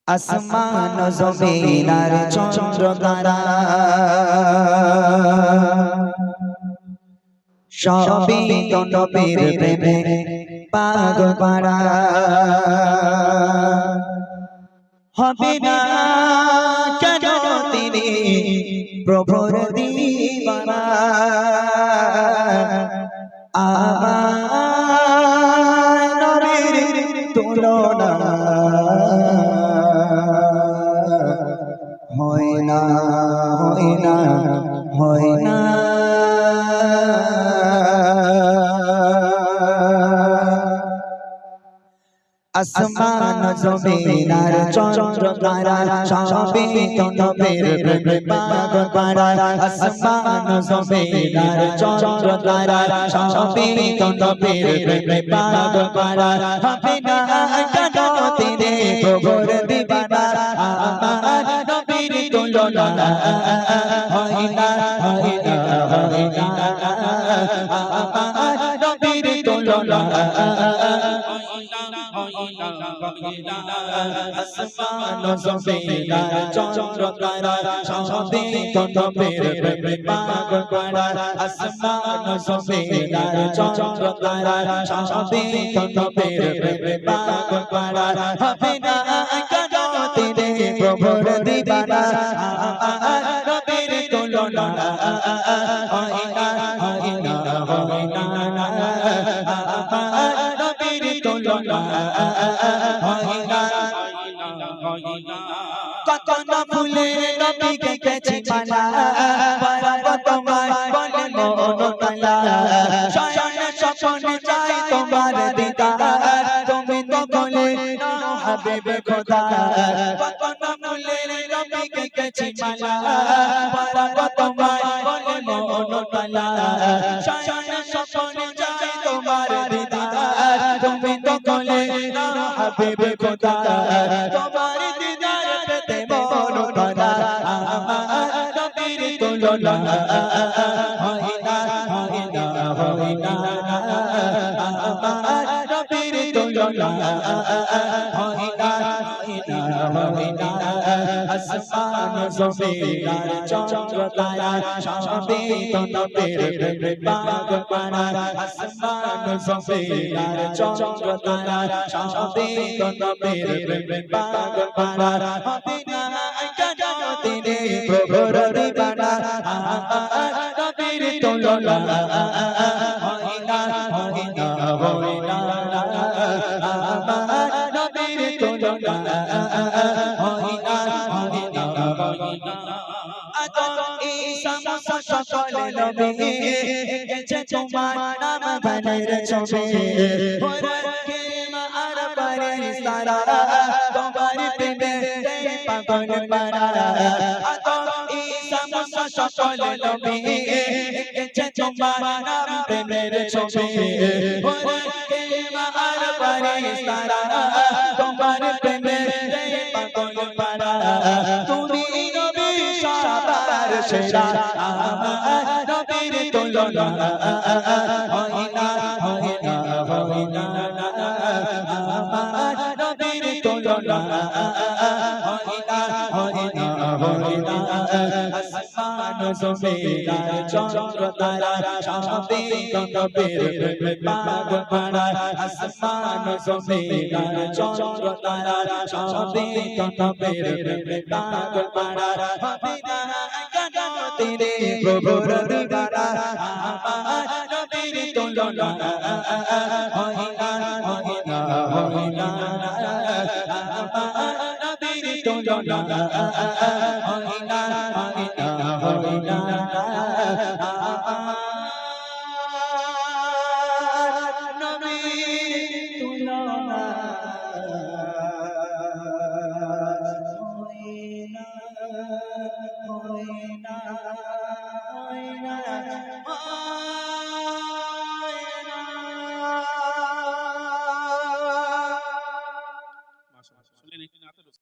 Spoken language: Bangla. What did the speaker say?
আসমান জমিন আর চন্দ্র তারা সবই তো নবীর প্রেমে পাগল পারা হবে না কেন তিনি প্রভুর দিবানা আমার নবীর তুলনা হয় না হয় না হয় না আসমান জমিন আর চন্দ্র তারা সবই তো নবীর প্রেমে পাগল পারা আসমান জমিন আর চন্দ্র তারা সবই তো নবীর প্রেমে পাগল পারা হবে না কেন তিনি প্রভুর দিবানা আমার নবীর তুলনা হয় না হয় না হয় না আমার নবীর তুলনা আসমান জমিন আর চন্দ্র তারা সবই তো নবীর প্রেমে পাগল পারা আসমান জমিন আর চন্দ্র তারা সবই তো নবীর প্রেমে পাগল পারা হবে না কেন তিনি প্রভুর দিবানা আমার নবীর তুলনা হয় না হয় না হয় না আমার নবীর তুলনা কত না ফুলের নবীকে গেছে মালা পারাব তোমার বলে মন তালা শয়নে স্বপ্নে চাই তোমার দিদার তুমি তো বলে হাবিবে খোদা কত না ফুলের নবীকে গেছে মালা পারাব তোমার বলে মন তালা শয়নে স্বপ্নে চাই তোমার দিদার তুমি তো বলে হাবিবে খোদা তোমার দিদার পেতে মন ভরা আমার নবীর তুলনা হয় না হয় না হয় না আমার নবীর তুলনা হয় না হয় না হয় না আসমান জমিন আর চন্দ্র তারা সবই তো নবীর প্রেমে পাগল পারা আসমান জমিন আর চন্দ্র তারা সবই তো নবীর প্রেমে পাগল পারা হবে না কেন তিনি প্রভুর দিবানা আমার নবীর তুলনা হয় না হয় না হয় না আমার নবীর তুলনা হয় না হয় না হয় না আদম ঈসা মুসা সকল নবী এসেছে তোমার নাম বানের ছবি হরকে আর পারিস তারা তোমার প্রেমে পাগল পারা আদম ঈসা মুসা সকল নবী এসেছে তোমার নাম প্রেমের ছবি হরকে আর পারিস তারা তোমার প্রেমে পাগল পারা তুমি নবী সবার সেরা আমার নবীর তুলনা হয় না হয় না হয় না আমার নবীর তুলনা হয় না হয় না হয় না আসমান জমিন আর চন্দ্র তারা সবই তো নবীর প্রেমে পাগল পারা আসমান জমিন আর চন্দ্র তারা সবই তো নবীর প্রেমে পাগল পারা হবে না কেন তিনি প্রভুর দিবানা আমার নবীর তুলনা হয় না হয় না হয় না আমার নবীর তুলনা হয় না হয় না হয় না